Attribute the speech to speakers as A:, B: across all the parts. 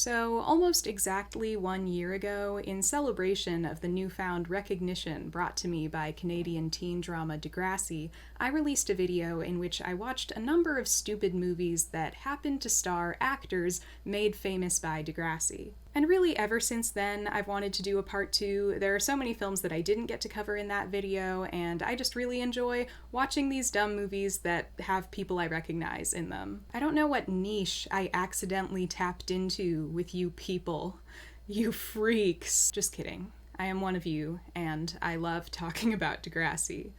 A: So, almost exactly 1 year ago, in celebration of the newfound recognition brought to me by Canadian teen drama Degrassi, I released a video in which I watched a number of stupid movies that happened to star actors made famous by Degrassi. And really, ever since then, I've wanted to do a part 2. There are so many films that I didn't get to cover in that video, and I just really enjoy watching these dumb movies that have people I recognize in them. I don't know what niche I accidentally tapped into with you people. You freaks. Just kidding. I am one of you, and I love talking about Degrassi.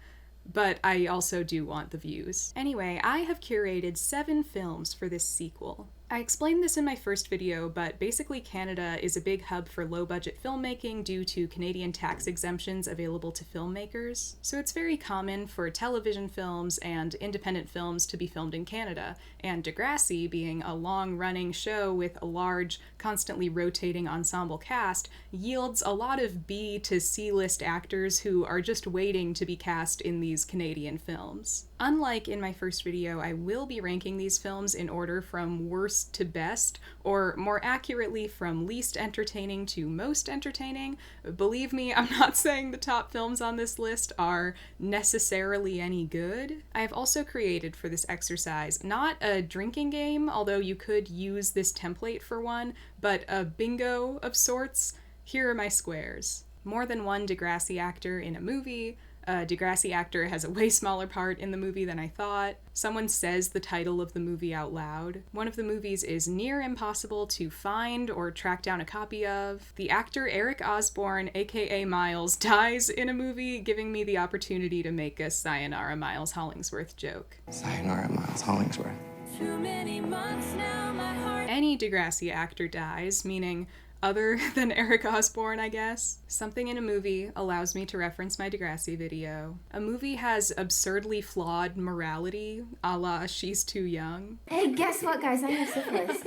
A: But I also do want the views. Anyway, I have curated 7 films for this sequel. I explained this in my first video, but basically Canada is a big hub for low-budget filmmaking due to Canadian tax exemptions available to filmmakers. So it's very common for television films and independent films to be filmed in Canada, and Degrassi, being a long-running show with a large, constantly rotating ensemble cast, yields a lot of B to C-list actors who are just waiting to be cast in these Canadian films. Unlike in my first video, I will be ranking these films in order from worst to best, or more accurately from least entertaining to most entertaining. Believe me, I'm not saying the top films on this list are necessarily any good. I have also created for this exercise not a drinking game, although you could use this template for one, but a bingo of sorts. Here are my squares. More than one Degrassi actor in a movie. A Degrassi actor has a way smaller part in the movie than I thought. Someone says the title of the movie out loud. One of the movies is near impossible to find or track down a copy of. The actor Eric Osborne, aka Miles, dies in a movie, giving me the opportunity to make a Sayonara Miles Hollingsworth joke.
B: Sayonara Miles Hollingsworth.
C: Too many months now, my heart.
A: Any Degrassi actor dies, meaning other than Eric Osborne, I guess. Something in a movie allows me to reference my Degrassi video. A movie has absurdly flawed morality, a la She's Too Young.
D: Hey, guess what, guys? I have syphilis.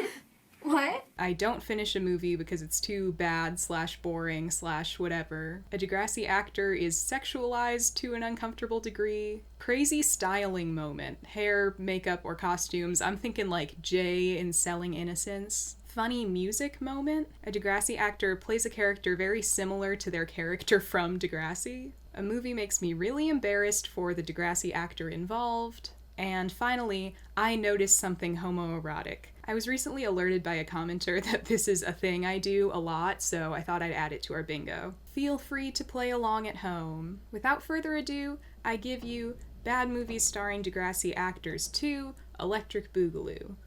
D: What?
A: I don't finish a movie because it's too bad / boring / whatever. A Degrassi actor is sexualized to an uncomfortable degree. Crazy styling moment. Hair, makeup, or costumes. I'm thinking like Jay in Selling Innocence. Funny music moment. A Degrassi actor plays a character very similar to their character from Degrassi. A movie makes me really embarrassed for the Degrassi actor involved. And finally, I noticed something homoerotic. I was recently alerted by a commenter that this is a thing I do a lot, so I thought I'd add it to our bingo. Feel free to play along at home. Without further ado, I give you Bad Movies Starring Degrassi Actors 2, Electric Boogaloo.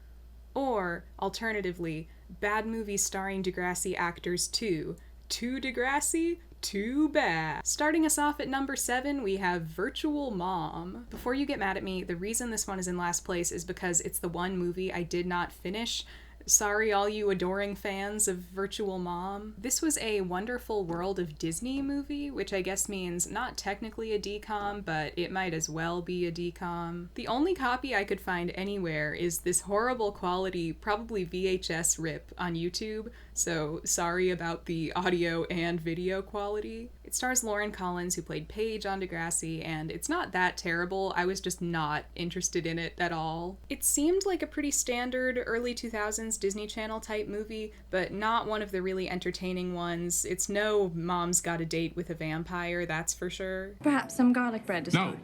A: Or, alternatively, Bad Movies Starring Degrassi Actors 2, Too Degrassi? Too bad. Starting us off at number 7, we have Virtual Mom. Before you get mad at me, the reason this one is in last place is because it's the one movie I did not finish. Sorry, all you adoring fans of Virtual Mom. This was a Wonderful World of Disney movie, which I guess means not technically a DCOM, but it might as well be a DCOM. The only copy I could find anywhere is this horrible quality, probably VHS rip on YouTube, so sorry about the audio and video quality. It stars Lauren Collins, who played Paige on Degrassi, and it's not that terrible. I was just not interested in it at all. It seemed like a pretty standard early 2000s Disney Channel type movie, but not one of the really entertaining ones. It's no Mom's Got a Date with a Vampire, that's for sure.
D: Perhaps some garlic bread to
B: No,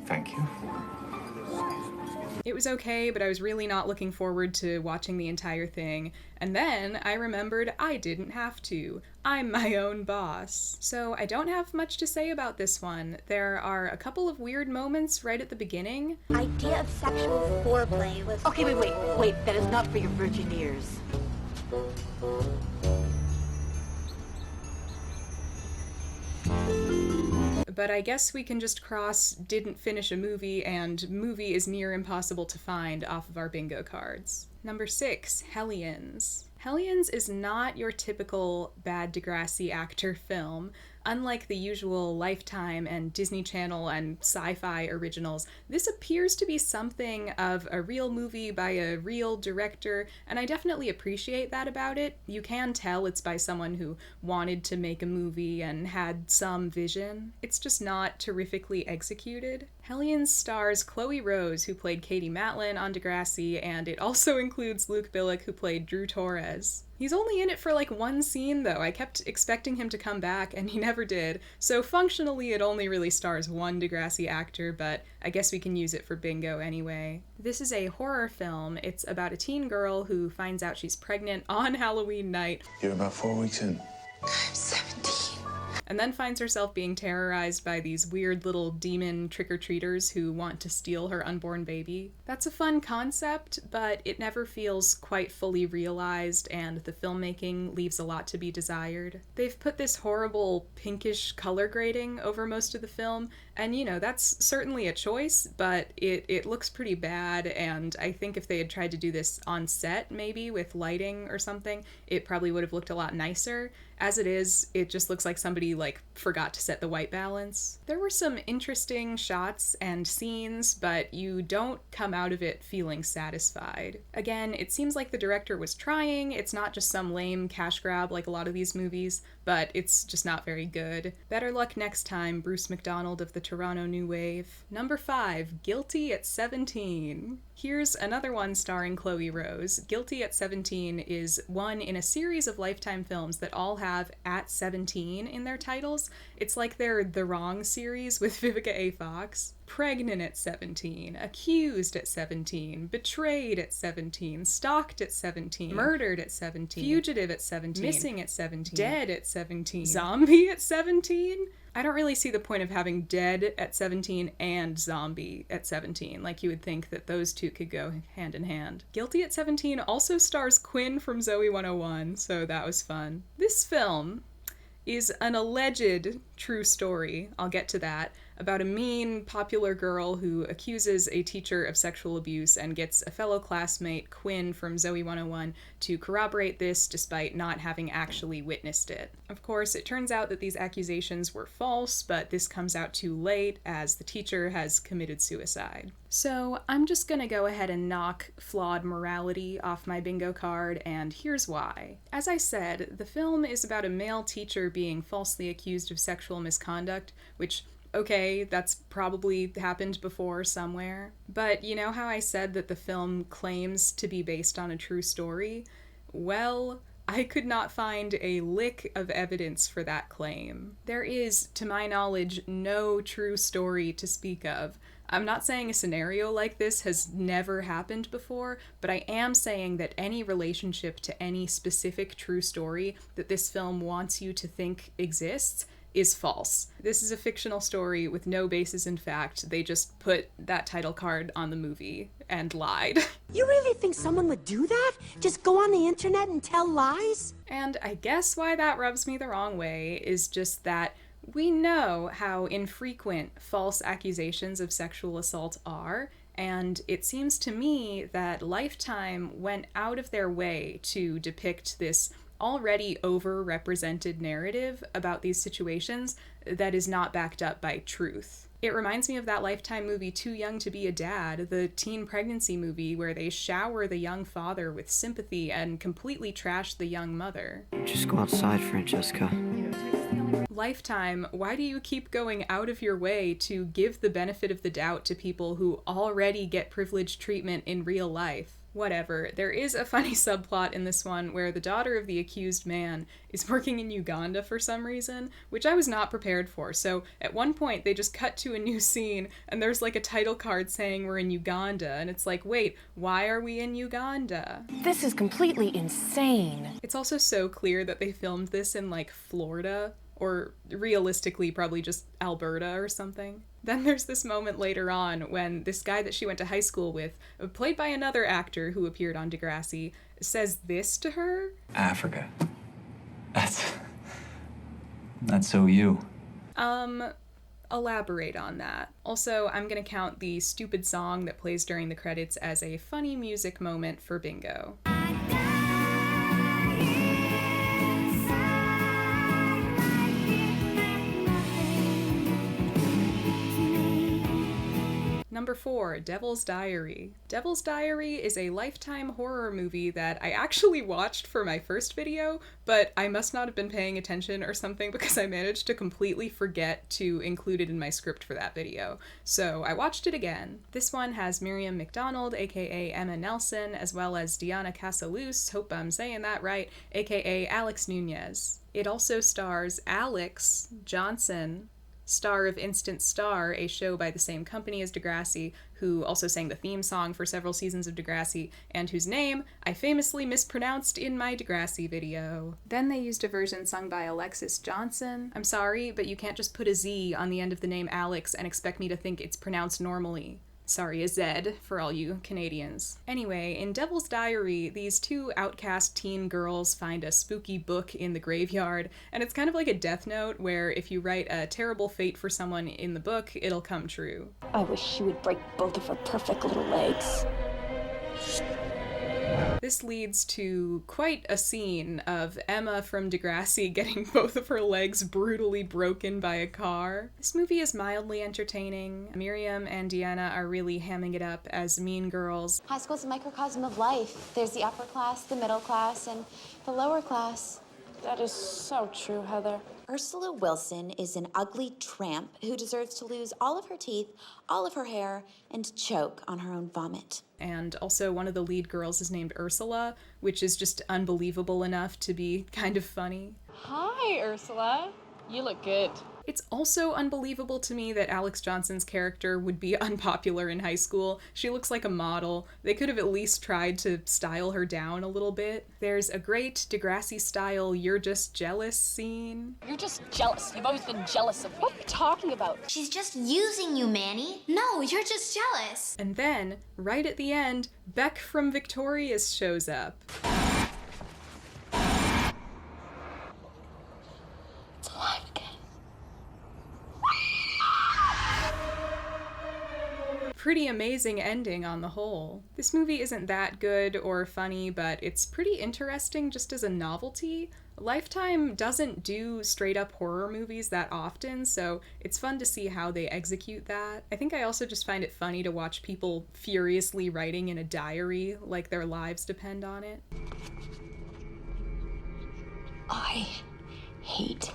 B: thank you.
A: It was okay, but I was really not looking forward to watching the entire thing. And then I remembered I didn't have to. I'm my own boss. So I don't have much to say about this one. There are a couple of weird moments right at the beginning.
E: Idea of sexual foreplay was...
F: Okay, wait, that is not for your virgin ears.
A: But I guess we can just cross didn't finish a movie and movie is near impossible to find off of our bingo cards. Number 6, Hellions. Hellions is not your typical bad Degrassi actor film. Unlike the usual Lifetime and Disney Channel and Syfy originals, this appears to be something of a real movie by a real director, and I definitely appreciate that about it. You can tell it's by someone who wanted to make a movie and had some vision. It's just not terrifically executed. Hellions stars Chloe Rose, who played Katie Matlin on Degrassi, and it also includes Luke Billick, who played Drew Torres. He's only in it for like one scene though. I kept expecting him to come back and he never did. So functionally it only really stars one Degrassi actor, but I guess we can use it for bingo anyway. This is a horror film. It's about a teen girl who finds out she's pregnant on Halloween night.
B: You're about 4 weeks in.
E: I'm 17.
A: And then finds herself being terrorized by these weird little demon trick-or-treaters who want to steal her unborn baby. That's a fun concept, but it never feels quite fully realized, and the filmmaking leaves a lot to be desired. They've put this horrible pinkish color grading over most of the film, and you know, that's certainly a choice, but it looks pretty bad, and I think if they had tried to do this on set, maybe, with lighting or something, it probably would have looked a lot nicer. As it is, it just looks like somebody, forgot to set the white balance. There were some interesting shots and scenes, but you don't come out of it feeling satisfied. Again, it seems like the director was trying. It's not just some lame cash grab like a lot of these movies, but it's just not very good. Better luck next time, Bruce McDonald of the Toronto New Wave. Number 5, Guilty at 17. Here's another one starring Chloe Rose. Guilty at 17 is one in a series of Lifetime films that all have at 17 in their titles. It's like they're The Wrong series with Vivica A. Fox. Pregnant at 17, accused at 17, betrayed at 17, stalked at 17, murdered at 17, fugitive at 17, missing at 17, dead at 17, zombie at 17? I don't really see the point of having dead at 17 and zombie at 17. Like, you would think that those two could go hand in hand. Guilty at 17 also stars Quinn from Zoe 101, so that was fun. This film is an alleged true story, I'll get to that, about a mean, popular girl who accuses a teacher of sexual abuse and gets a fellow classmate, Quinn from Zoe 101, to corroborate this despite not having actually witnessed it. Of course, it turns out that these accusations were false, but this comes out too late as the teacher has committed suicide. So I'm just gonna go ahead and knock flawed morality off my bingo card, and here's why. As I said, the film is about a male teacher being falsely accused of sexual misconduct, which, okay, that's probably happened before somewhere. But you know how I said that the film claims to be based on a true story? Well, I could not find a lick of evidence for that claim. There is, to my knowledge, no true story to speak of. I'm not saying a scenario like this has never happened before, but I am saying that any relationship to any specific true story that this film wants you to think exists is false. This is a fictional story with no basis in fact. They just put that title card on the movie and lied.
F: You really think someone would do that? Just go on the internet and tell lies?
A: And I guess why that rubs me the wrong way is just that we know how infrequent false accusations of sexual assault are, and it seems to me that Lifetime went out of their way to depict this already overrepresented narrative about these situations that is not backed up by truth. It reminds me of that Lifetime movie Too Young to Be a Dad, the teen pregnancy movie where they shower the young father with sympathy and completely trash the young mother.
G: Just go outside, Francesca.
A: Lifetime, why do you keep going out of your way to give the benefit of the doubt to people who already get privileged treatment in real life? Whatever. There is a funny subplot in this one where the daughter of the accused man is working in Uganda for some reason, which I was not prepared for. So at one point they just cut to a new scene and there's like a title card saying we're in Uganda, and it's like, wait, why are we in Uganda?
H: This is completely insane.
A: It's also so clear that they filmed this in like Florida, or realistically probably just Alberta or something. Then there's this moment later on when this guy that she went to high school with, played by another actor who appeared on Degrassi, says this to her.
B: Africa. That's so you.
A: Elaborate on that. Also, I'm gonna count the stupid song that plays during the credits as a funny music moment for bingo. Number 4, Devil's Diary. Devil's Diary is a Lifetime horror movie that I actually watched for my first video, but I must not have been paying attention or something because I managed to completely forget to include it in my script for that video. So I watched it again. This one has Miriam McDonald, aka Emma Nelson, as well as Diana Casalus, hope I'm saying that right, aka Alex Nunez. It also stars Alex Johnson, star of Instant Star, a show by the same company as Degrassi, who also sang the theme song for several seasons of Degrassi, and whose name I famously mispronounced in my Degrassi video. Then they used a version sung by Alexis Johnson. I'm sorry, but you can't just put a Z on the end of the name Alex and expect me to think it's pronounced normally. Sorry, a Z for all you Canadians. Anyway, in Devil's Diary, these two outcast teen girls find a spooky book in the graveyard, and it's kind of like a death note where if you write a terrible fate for someone in the book, it'll come true.
I: I wish she would break both of her perfect little legs.
A: This leads to quite a scene of Emma from Degrassi getting both of her legs brutally broken by a car. This movie is mildly entertaining. Miriam and Deanna are really hamming it up as mean girls.
D: High school's a microcosm of life. There's the upper class, the middle class, and the lower class.
I: That is so true, Heather.
J: Ursula Wilson is an ugly tramp who deserves to lose all of her teeth, all of her hair, and choke on her own vomit.
A: And also one of the lead girls is named Ursula, which is just unbelievable enough to be kind of funny.
I: Hi, Ursula. You look good.
A: It's also unbelievable to me that Alex Johnson's character would be unpopular in high school. She looks like a model. They could have at least tried to style her down a little bit. There's a great Degrassi-style "you're just jealous" scene.
I: You're just jealous. You've always been jealous of me. What are you talking about?
E: She's just using you, Manny. No, you're just jealous.
A: And then, right at the end, Beck from Victorious shows up.
I: It's alive again.
A: Pretty amazing ending on the whole. This movie isn't that good or funny, but it's pretty interesting just as a novelty. Lifetime doesn't do straight-up horror movies that often, so it's fun to see how they execute that. I think I also just find it funny to watch people furiously writing in a diary like their lives depend on it.
I: I hate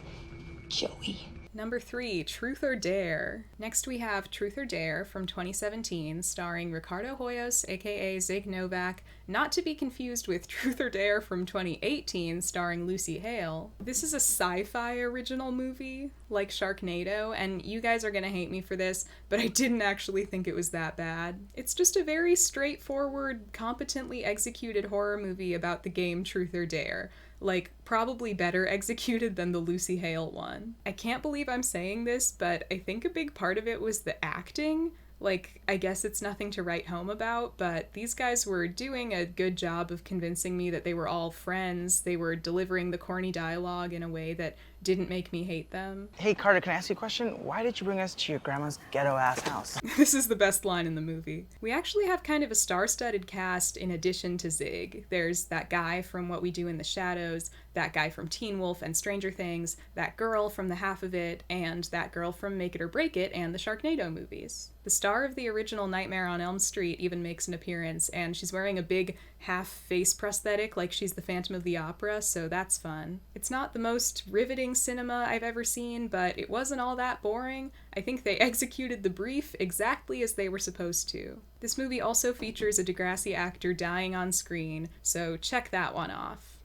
I: Joey.
A: Number 3, Truth or Dare. Next we have Truth or Dare from 2017, starring Ricardo Hoyos, aka Zig Novak, not to be confused with Truth or Dare from 2018, starring Lucy Hale. This is a Syfy original movie, like Sharknado, and you guys are gonna hate me for this, but I didn't actually think it was that bad. It's just a very straightforward, competently executed horror movie about the game Truth or Dare. Like, probably better executed than the Lucy Hale one. I can't believe I'm saying this, but I think a big part of it was the acting. Like, I guess it's nothing to write home about, but these guys were doing a good job of convincing me that they were all friends. They were delivering the corny dialogue in a way that didn't make me hate them.
K: Hey, Carter, can I ask you a question? Why did you bring us to your grandma's ghetto-ass house?
A: This is the best line in the movie. We actually have kind of a star-studded cast in addition to Zig. There's that guy from What We Do in the Shadows, that guy from Teen Wolf and Stranger Things, that girl from The Half of It, and that girl from Make It or Break It and the Sharknado movies. The star of the original Nightmare on Elm Street even makes an appearance, and she's wearing a big half-face prosthetic like she's the Phantom of the Opera, so that's fun. It's not the most riveting cinema I've ever seen, but it wasn't all that boring. I think they executed the brief exactly as they were supposed to. This movie also features a Degrassi actor dying on screen, so check that one off.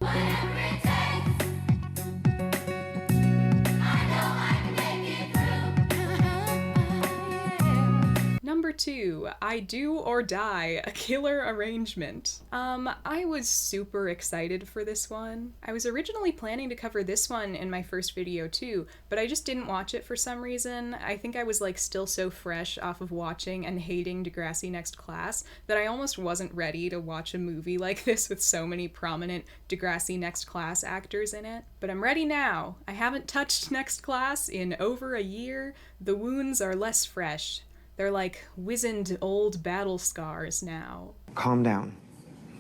A: Number 2, I Do or Die, a Killer Arrangement. I was super excited for this one. I was originally planning to cover this one in my first video too, but I just didn't watch it for some reason. I think I was like still so fresh off of watching and hating Degrassi Next Class that I almost wasn't ready to watch a movie like this with so many prominent Degrassi Next Class actors in it. But I'm ready now. I haven't touched Next Class in over a year. The wounds are less fresh. They're like wizened old battle scars now.
G: Calm down.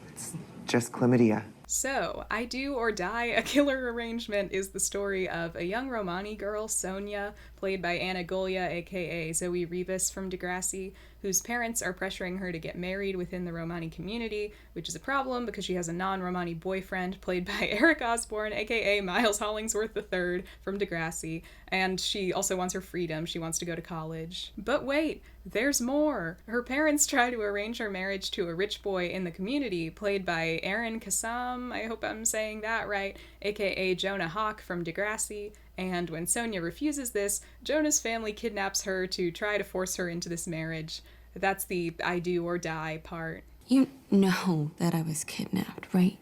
G: It's just chlamydia.
A: So, I Do or Die, a Killer Arrangement is the story of a young Romani girl, Sonia, played by Anna Golia, aka Zoe Rebus from Degrassi, whose parents are pressuring her to get married within the Romani community, which is a problem because she has a non-Romani boyfriend played by Eric Osborne, aka Miles Hollingsworth III from Degrassi, and she also wants her freedom. She wants to go to college. But wait, there's more! Her parents try to arrange her marriage to a rich boy in the community, played by Aaron Kassam, I hope I'm saying that right, aka Jonah Hawk from Degrassi, and when Sonia refuses this, Jonah's family kidnaps her to try to force her into this marriage. That's the I do or die part.
L: You know that I was kidnapped, right?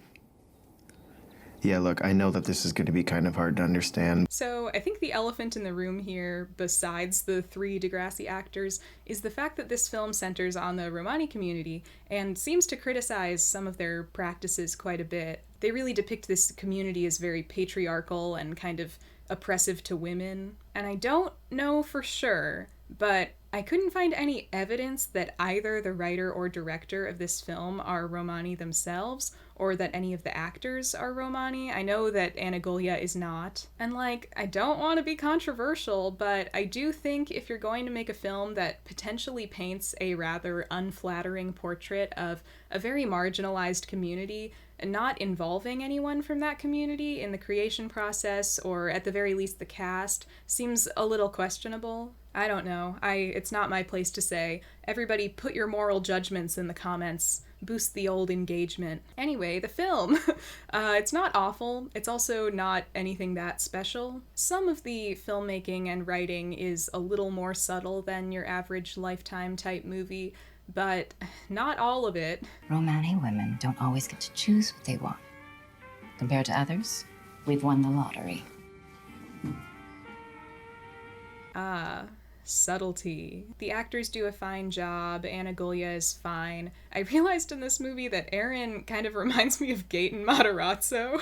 G: Yeah, look, I know that this is going to be kind of hard to understand.
A: So I think the elephant in the room here, besides the 3 Degrassi actors, is the fact that this film centers on the Romani community and seems to criticize some of their practices quite a bit. They really depict this community as very patriarchal and kind of oppressive to women. And I don't know for sure, but I couldn't find any evidence that either the writer or director of this film are Romani themselves, or that any of the actors are Romani. I know that Anna Golia is not. And I don't want to be controversial, but I do think if you're going to make a film that potentially paints a rather unflattering portrait of a very marginalized community, not involving anyone from that community in the creation process, or at the very least the cast, seems a little questionable. I don't know. It's not my place to say. Everybody put your moral judgments in the comments. Boost the old engagement. Anyway, the film. It's not awful. It's also not anything that special. Some of the filmmaking and writing is a little more subtle than your average Lifetime type movie, but not all of it.
M: Romani women don't always get to choose what they want. Compared to others, we've won the lottery.
A: Subtlety. The actors do a fine job. Anna Golia is fine. I realized in this movie that Aaron kind of reminds me of Gaten Matarazzo,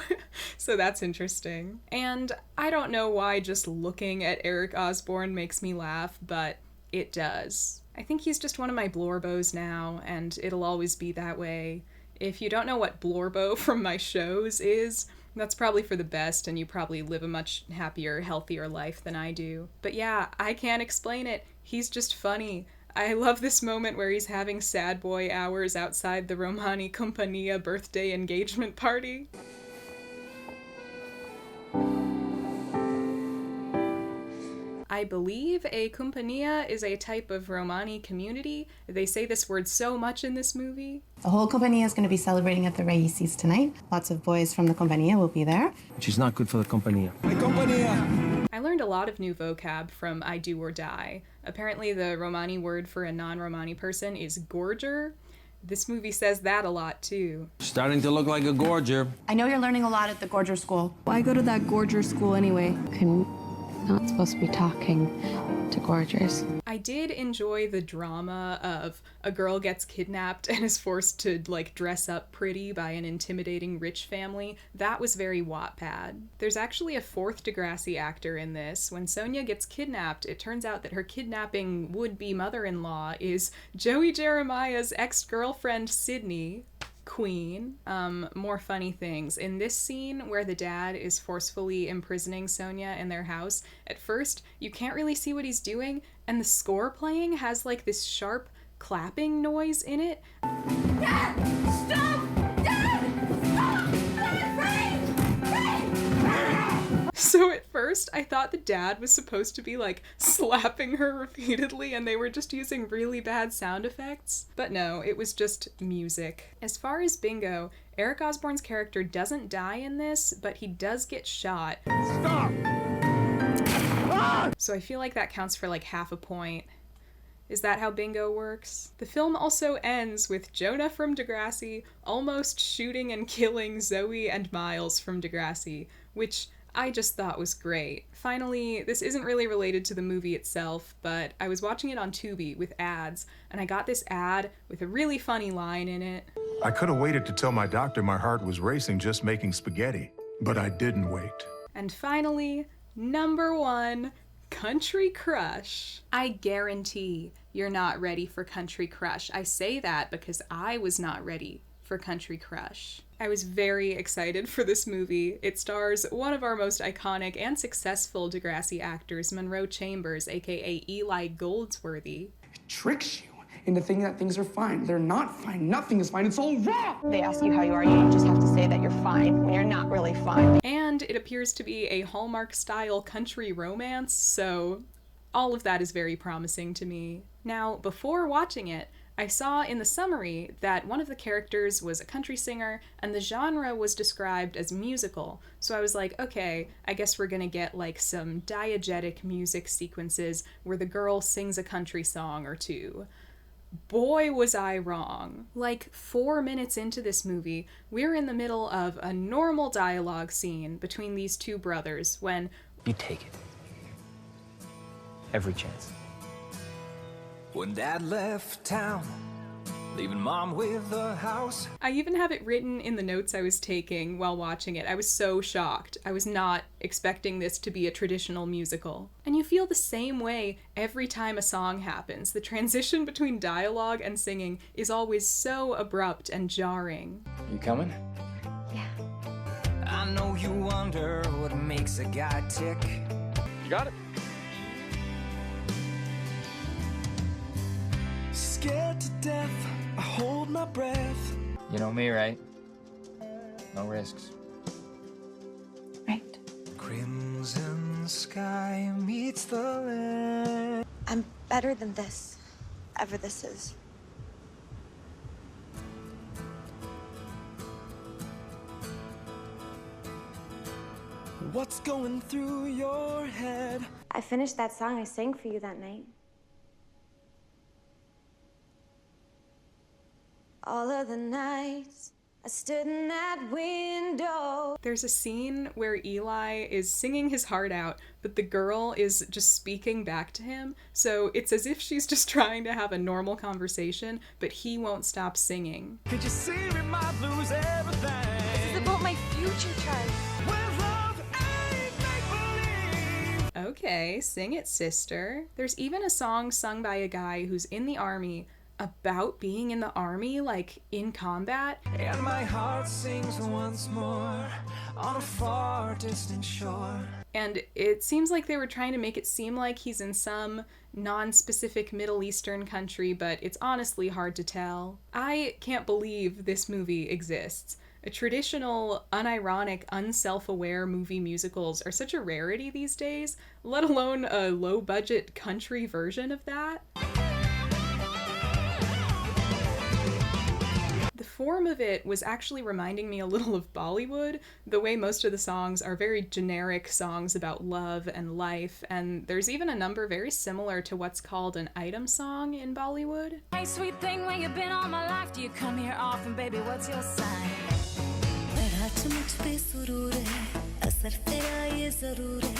A: so that's interesting. And I don't know why just looking at Eric Osborne makes me laugh, but it does. I think he's just one of my Blorbos now, and it'll always be that way. If you don't know what Blorbo from my shows is, that's probably for the best, and you probably live a much happier, healthier life than I do. But yeah, I can't explain it. He's just funny. I love this moment where he's having sad boy hours outside the Romani Compagnia birthday engagement party. I believe a compagnia is a type of Romani community. They say this word so much in this movie.
N: The whole compagnia is going to be celebrating at the Raices tonight. Lots of boys from the compagnia will be there.
O: She's not good for the compagnia.
A: I learned a lot of new vocab from I Do or Die. Apparently the Romani word for a non-Romani person is gorger. This movie says that a lot too.
O: Starting to look like a gorger.
N: I know you're learning a lot at the Gorger School.
L: Why go to that Gorger school anyway? Not supposed to be talking to gorgers.
A: I did enjoy the drama of a girl gets kidnapped and is forced to dress up pretty by an intimidating rich family. That was very Wattpad. There's actually a 4th Degrassi actor in this. When Sonia gets kidnapped, it turns out that her kidnapping would-be mother-in-law is Joey Jeremiah's ex-girlfriend Sydney. Queen. More funny things. In this scene where the dad is forcefully imprisoning Sonia in their house, at first you can't really see what he's doing, and the score playing has this sharp clapping noise in it.
C: Dad! Stop! Dad! Stop!
A: So at first I thought the dad was supposed to be slapping her repeatedly and they were just using really bad sound effects. But no, it was just music. As far as Bingo, Eric Osborne's character doesn't die in this, but he does get shot.
O: Stop!
A: So I feel like that counts for half a point. Is that how Bingo works? The film also ends with Jonah from Degrassi almost shooting and killing Zoe and Miles from Degrassi, which I just thought was great. Finally, this isn't really related to the movie itself, but I was watching it on Tubi with ads, and I got this ad with a really funny line in it.
P: I could have waited to tell my doctor my heart was racing just making spaghetti, but I didn't wait.
A: And finally, number 1, Country Crush. I guarantee you're not ready for Country Crush. I say that because I was not ready for Country Crush. I was very excited for this movie. It stars one of our most iconic and successful Degrassi actors, Monroe Chambers, aka Eli Goldsworthy.
Q: It tricks you into thinking that things are fine. They're not fine. Nothing is fine. It's all wrong.
I: They ask you how you are, you just have to say that you're fine when you're not really fine.
A: And it appears to be a Hallmark-style country romance, so all of that is very promising to me. Now, before watching it, I saw in the summary that one of the characters was a country singer and the genre was described as musical. So I was like, okay, I guess we're gonna get like some diegetic music sequences where the girl sings a country song or two. Boy, was I wrong. Like 4 minutes into this movie, we're in the middle of a normal dialogue scene between these two brothers when...
B: You take it. Every chance.
R: When Dad left town, leaving Mom with the house.
A: I even have it written in the notes I was taking while watching it. I was so shocked. I was not expecting this to be a traditional musical. And you feel the same way every time a song happens. The transition between dialogue and singing is always so abrupt and jarring.
B: You coming?
R: Yeah. I know you wonder what makes a guy tick.
B: You got it.
R: Scared to death, I hold my breath.
B: You know me, right? No risks.
R: Right. Crimson sky meets the land.
J: I'm better than this, ever this is.
R: What's going through your head?
D: I finished that song I sang for you that night. All of the nights I stood in that window.
A: There's a scene where Eli is singing his heart out, but the girl is just speaking back to him. So it's as if she's just trying to have a normal conversation, but he won't stop singing.
R: Could you see we might lose everything?
I: This is about my future, Charlie.
R: Where love ain't make-believe.
A: Okay, sing it, sister. There's even a song sung by a guy who's in the army about being in the army, like in combat.
R: And my heart sings once more on a far distant shore.
A: And it seems like they were trying to make it seem like he's in some non-specific Middle Eastern country, but it's honestly hard to tell. I can't believe this movie exists. Traditional, unironic, unself-aware movie musicals are such a rarity these days, let alone a low-budget country version of that. The form of it was actually reminding me a little of Bollywood, the way most of the songs are very generic songs about love and life, and there's even a number very similar to what's called an item song in Bollywood.
C: Hey, sweet thing, where you been all my life? Do you come here often, baby? What's your sign?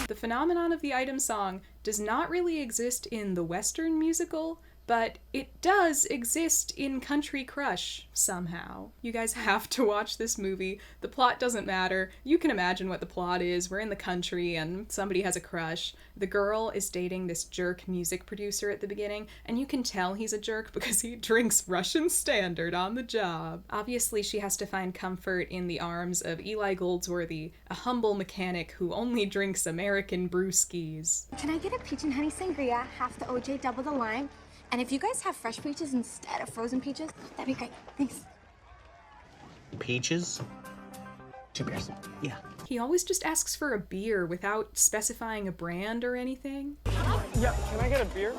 A: The phenomenon of the item song does not really exist in the Western musical, but it does exist in Country Crush somehow. You guys have to watch this movie. The plot doesn't matter. You can imagine what the plot is. We're in the country and somebody has a crush. The girl is dating this jerk music producer at the beginning, and you can tell he's a jerk because he drinks Russian Standard on the job. Obviously, she has to find comfort in the arms of Eli Goldsworthy, a humble mechanic who only drinks American brewskis.
S: Can I get a peach and honey sangria, half the OJ, double the lime? And if you guys have fresh peaches instead of frozen peaches, that'd be great. Thanks.
G: Peaches? 2 beers. Yeah.
A: He always just asks for a beer without specifying a brand or anything.
K: Yeah, can I get a beer?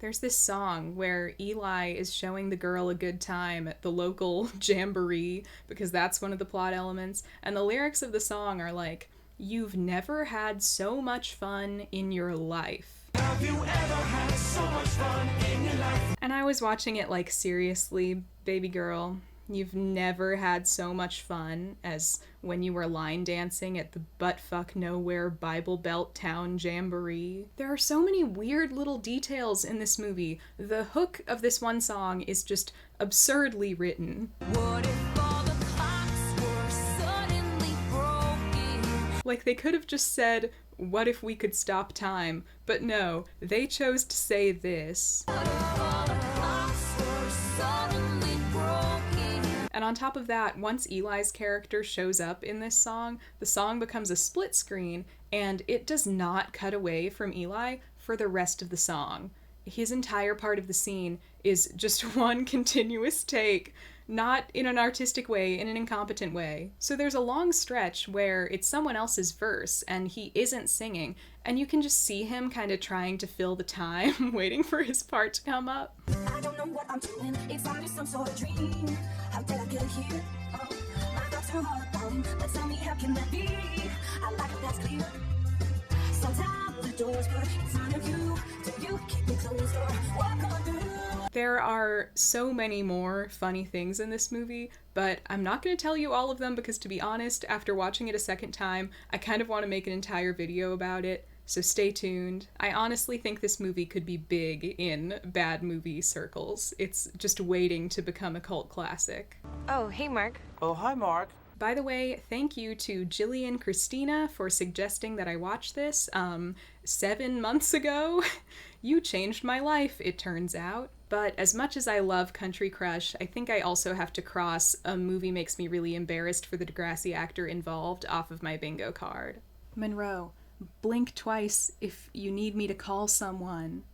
A: There's this song where Eli is showing the girl a good time at the local jamboree, because that's one of the plot elements, and the lyrics of the song are like, "You've never had so much fun in your life."
R: Have you ever had so much fun in your life?
A: And I was watching it like, seriously, baby girl, you've never had so much fun as when you were line dancing at the buttfuck nowhere Bible Belt Town Jamboree. There are so many weird little details in this movie. The hook of this one song is just absurdly written.
C: What if all the clocks were suddenly broken?
A: Like, they could have just said, "What if we could stop time?" But no, they chose to say this.
C: What if all the clocks were
A: And on top of that, once Eli's character shows up in this song, the song becomes a split screen, and it does not cut away from Eli for the rest of the song. His entire part of the scene is just one continuous take, not in an artistic way, in an incompetent way. So there's a long stretch where it's someone else's verse and he isn't singing, and you can just see him kind of trying to fill the time, waiting for his part to come up.
C: I don't know what I'm doing, if I'm just some sort of dream. How did I get here? My thoughts are all about him, but tell me how can that be? I like it, that's clear. Sometimes the door's put in front of you. Do you keep it closed or walk on through?
A: There are so many more funny things in this movie, but I'm not going to tell you all of them because, to be honest, after watching it a second time, I kind of want to make an entire video about it, so stay tuned. I honestly think this movie could be big in bad movie circles. It's just waiting to become a cult classic.
H: Oh, hey, Mark.
K: Oh, hi, Mark.
A: By the way, thank you to Jillian Christina for suggesting that I watch this 7 months ago. You changed my life, it turns out. But as much as I love Country Crush, I think I also have to cross a movie makes me really embarrassed for the Degrassi actor involved off of my bingo card. Monroe, blink twice if you need me to call someone.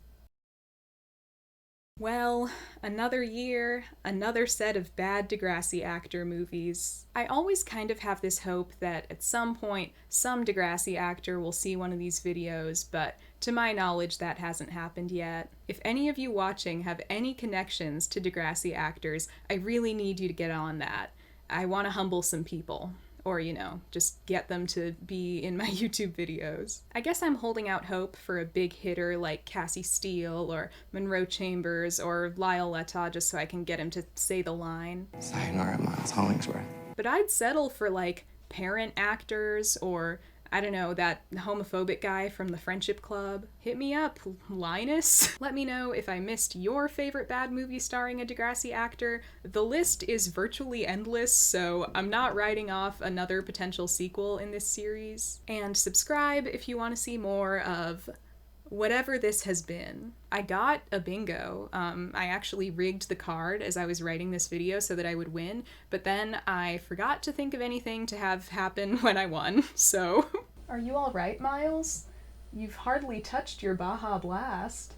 A: Well, another year, another set of bad Degrassi actor movies. I always kind of have this hope that at some point, some Degrassi actor will see one of these videos, but to my knowledge, that hasn't happened yet. If any of you watching have any connections to Degrassi actors, I really need you to get on that. I want to humble some people. Or, you know, just get them to be in my YouTube videos. I guess I'm holding out hope for a big hitter like Cassie Steele or Monroe Chambers or Lyle Letta just so I can get him to say the line.
B: Sayonara, Miles Hollingsworth.
A: But I'd settle for like parent actors or, I don't know, that homophobic guy from the Friendship Club. Hit me up, Linus. Let me know if I missed your favorite bad movie starring a Degrassi actor. The list is virtually endless, so I'm not writing off another potential sequel in this series. And subscribe if you want to see more of whatever this has been. I got a bingo. I actually rigged the card as I was writing this video so that I would win, but then I forgot to think of anything to have happen when I won, so... Are you alright, Miles? You've hardly touched your Baja Blast.